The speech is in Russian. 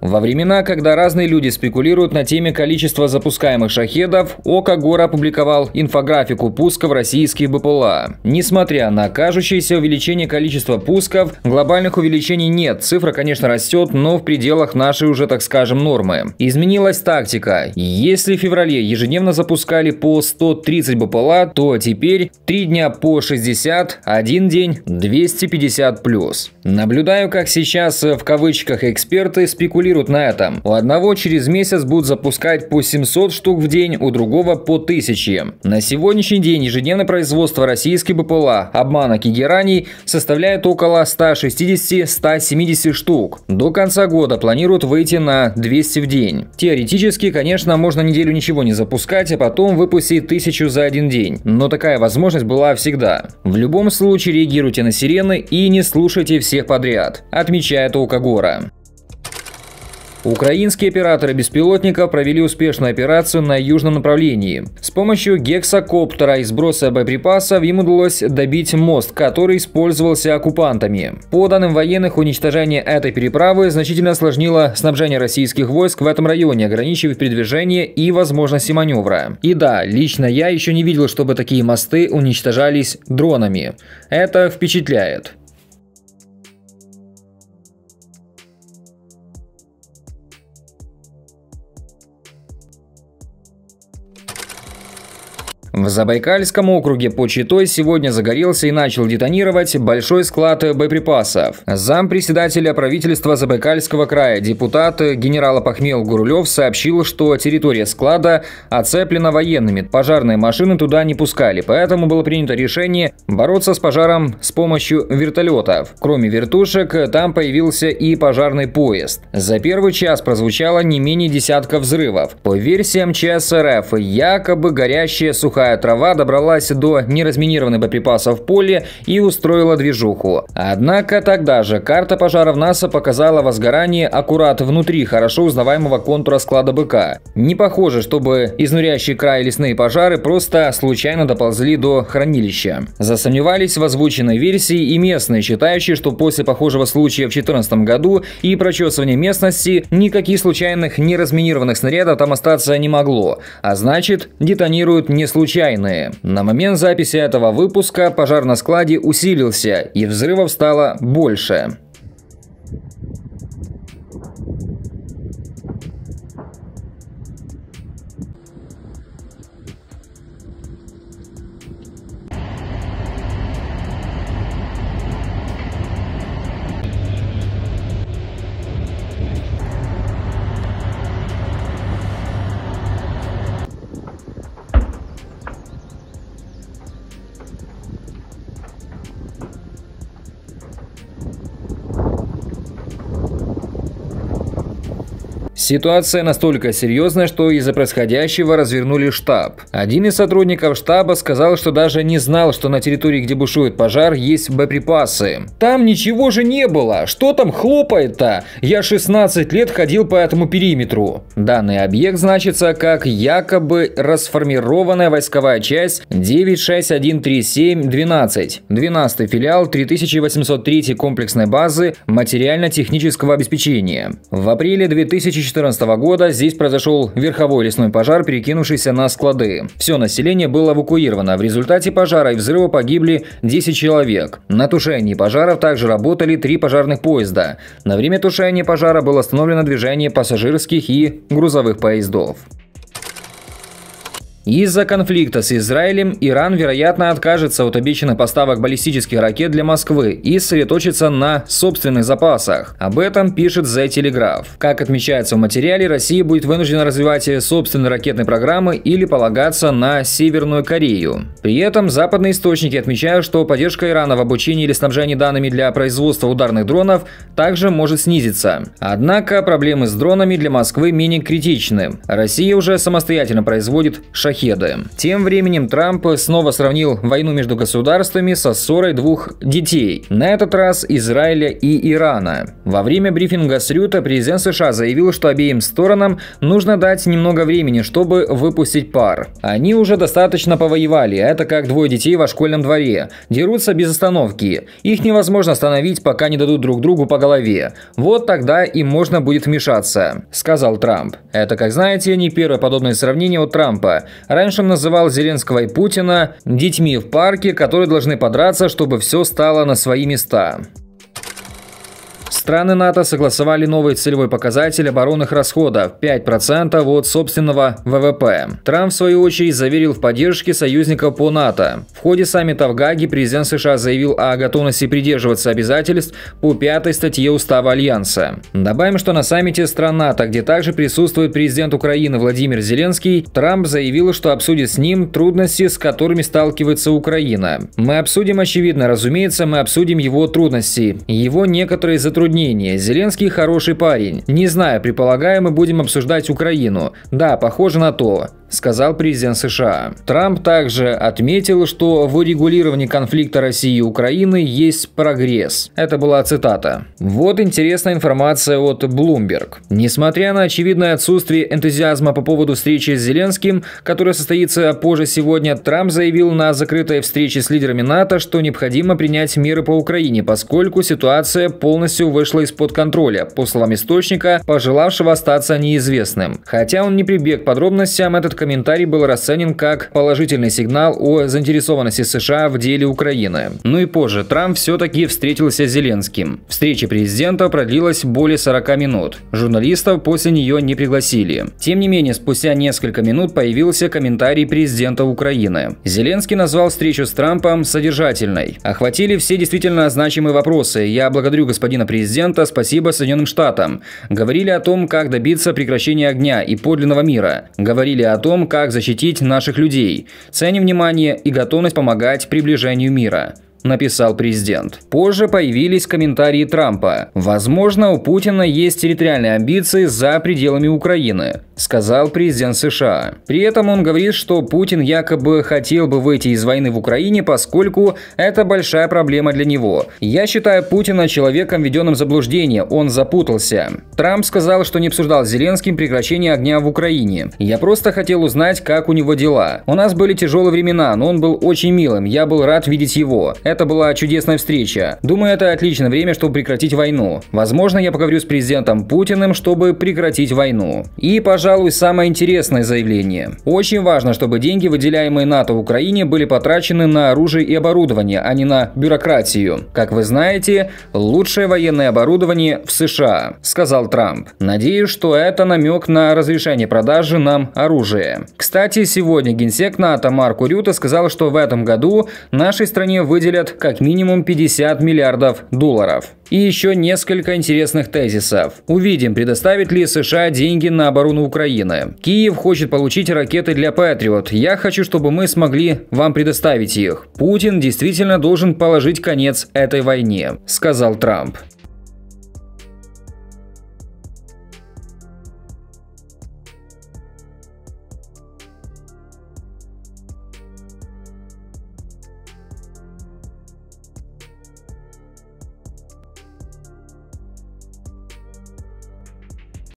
Во времена, когда разные люди спекулируют на теме количества запускаемых шахедов, ОК ГОР опубликовал инфографику пусков российских БПЛА. Несмотря на кажущееся увеличение количества пусков, глобальных увеличений нет. Цифра, конечно, растет, но в пределах нашей уже, так скажем, нормы. Изменилась тактика. Если в феврале ежедневно запускали по 130 БПЛА, то теперь 3 дня по 60, один день 250+. Наблюдаю, как сейчас в кавычках эксперты спекулируют на этом. У одного через месяц будут запускать по 700 штук в день, у другого по 1000. На сегодняшний день ежедневное производство российских БПЛА, обманок и гераний составляет около 160-170 штук. До конца года планируют выйти на 200 в день. Теоретически, конечно, можно неделю ничего не запускать, а потом выпустить 1000 за один день. Но такая возможность была всегда. В любом случае реагируйте на сирены и не слушайте всех подряд, отмечает ОК ГОРа. Украинские операторы беспилотников провели успешную операцию на южном направлении. С помощью гексакоптера и сброса боеприпасов им удалось добить мост, который использовался оккупантами. По данным военных, уничтожение этой переправы значительно осложнило снабжение российских войск в этом районе, ограничив передвижение и возможности маневра. И да, лично я еще не видел, чтобы такие мосты уничтожались дронами. Это впечатляет. В Забайкальском округе под Читой сегодня загорелся и начал детонировать большой склад боеприпасов. Зампредседателя правительства Забайкальского края, депутат генерал Апахмел Гурулев сообщил, что территория склада оцеплена военными. Пожарные машины туда не пускали, поэтому было принято решение бороться с пожаром с помощью вертолетов. Кроме вертушек, там появился и пожарный поезд. За первый час прозвучало не менее десятка взрывов. По версиям ЧС РФ, якобы горящая сухая трава добралась до неразминированных боеприпасов в поле и устроила движуху. Однако тогда же карта пожаров НАСА показала возгорание аккурат внутри хорошо узнаваемого контура склада БК. Не похоже, чтобы изнуряющие край лесные пожары просто случайно доползли до хранилища. Засомневались в озвученной версии и местные, считающие, что после похожего случая в 2014 году и прочесывания местности никаких случайных неразминированных снарядов там остаться не могло, а значит, детонируют не случайно. На момент записи этого выпуска пожар на складе усилился, и взрывов стало больше. Ситуация настолько серьезная, что из-за происходящего развернули штаб. Один из сотрудников штаба сказал, что даже не знал, что на территории, где бушует пожар, есть боеприпасы. Там ничего же не было. Что там хлопает-то? Я 16 лет ходил по этому периметру. Данный объект значится как якобы расформированная войсковая часть 96137-12. 12-й филиал 3803 комплексной базы материально-технического обеспечения. В апреле 2014 года здесь произошел верховой лесной пожар, перекинувшийся на склады. Все население было эвакуировано. В результате пожара и взрыва погибли 10 человек. На тушении пожаров также работали 3 пожарных поезда. На время тушения пожара было остановлено движение пассажирских и грузовых поездов. Из-за конфликта с Израилем Иран, вероятно, откажется от обещанных поставок баллистических ракет для Москвы и сосредоточится на собственных запасах. Об этом пишет The Telegraph. Как отмечается в материале, Россия будет вынуждена развивать собственные ракетные программы или полагаться на Северную Корею. При этом западные источники отмечают, что поддержка Ирана в обучении или снабжении данными для производства ударных дронов также может снизиться. Однако проблемы с дронами для Москвы менее критичны. Россия уже самостоятельно производит шахеды. «Шахеды». Тем временем Трамп снова сравнил войну между государствами со ссорой двух детей, на этот раз Израиля и Ирана. Во время брифинга с Рютте президент США заявил, что обеим сторонам нужно дать немного времени, чтобы выпустить пар. Они уже достаточно повоевали, это как двое детей во школьном дворе. Дерутся без остановки. Их невозможно остановить, пока не дадут друг другу по голове. Вот тогда им можно будет вмешаться, сказал Трамп. Это, как знаете, не первое подобное сравнение от Трампа. Раньше он называл Зеленского и Путина детьми в парке, которые должны подраться, чтобы все стало на свои места. Страны НАТО согласовали новый целевой показатель оборонных расходов – 5% от собственного ВВП. Трамп, в свою очередь, заверил в поддержке союзников по НАТО. В ходе саммита в Гааге президент США заявил о готовности придерживаться обязательств по 5-й статье Устава Альянса. Добавим, что на саммите стран НАТО, где также присутствует президент Украины Владимир Зеленский, Трамп заявил, что обсудит с ним трудности, с которыми сталкивается Украина. Мы обсудим, очевидно, разумеется, мы обсудим его трудности, его некоторые затруднения. Зеленский хороший парень. Не знаю, предполагаю, мы будем обсуждать Украину. Да, похоже на то, сказал президент США. Трамп также отметил, что в урегулировании конфликта России и Украины есть прогресс. Это была цитата. Вот интересная информация от Bloomberg. Несмотря на очевидное отсутствие энтузиазма по поводу встречи с Зеленским, которая состоится позже сегодня, Трамп заявил на закрытой встрече с лидерами НАТО, что необходимо принять меры по Украине, поскольку ситуация полностью вышла из-под контроля, по словам источника, пожелавшего остаться неизвестным. Хотя он не прибег к подробностям, этот комментарий был расценен как положительный сигнал о заинтересованности США в деле Украины. Ну и позже Трамп все-таки встретился с Зеленским. Встреча президента продлилась более 40 минут. Журналистов после нее не пригласили. Тем не менее, спустя несколько минут появился комментарий президента Украины. Зеленский назвал встречу с Трампом содержательной. Охватили все действительно значимые вопросы. Я благодарю господина президента, спасибо Соединенным Штатам. Говорили о том, как добиться прекращения огня и подлинного мира. Говорили о том, как защитить наших людей. Ценим внимание и готовность помогать приближению мира, написал президент. Позже появились комментарии Трампа. Возможно, у Путина есть территориальные амбиции за пределами Украины, сказал президент США. При этом он говорит, что Путин якобы хотел бы выйти из войны в Украине, поскольку это большая проблема для него. Я считаю Путина человеком, введенным в заблуждение, он запутался. Трамп сказал, что не обсуждал с Зеленским прекращение огня в Украине. Я просто хотел узнать, как у него дела. У нас были тяжелые времена, но он был очень милым, я был рад видеть его. Это была чудесная встреча. Думаю, это отличное время, чтобы прекратить войну. Возможно, я поговорю с президентом Путиным, чтобы прекратить войну. И, пожалуй, самое интересное заявление. Очень важно, чтобы деньги, выделяемые НАТО в Украине, были потрачены на оружие и оборудование, а не на бюрократию. Как вы знаете, лучшее военное оборудование в США, сказал Трамп. Надеюсь, что это намек на разрешение продажи нам оружия. Кстати, сегодня генсек НАТО Марко Рютте сказал, что в этом году нашей стране выделят как минимум 50 миллиардов долларов. И еще несколько интересных тезисов. Увидим, предоставит ли США деньги на оборону Украины. Киев хочет получить ракеты для Патриот. Я хочу, чтобы мы смогли вам предоставить их. Путин действительно должен положить конец этой войне, сказал Трамп.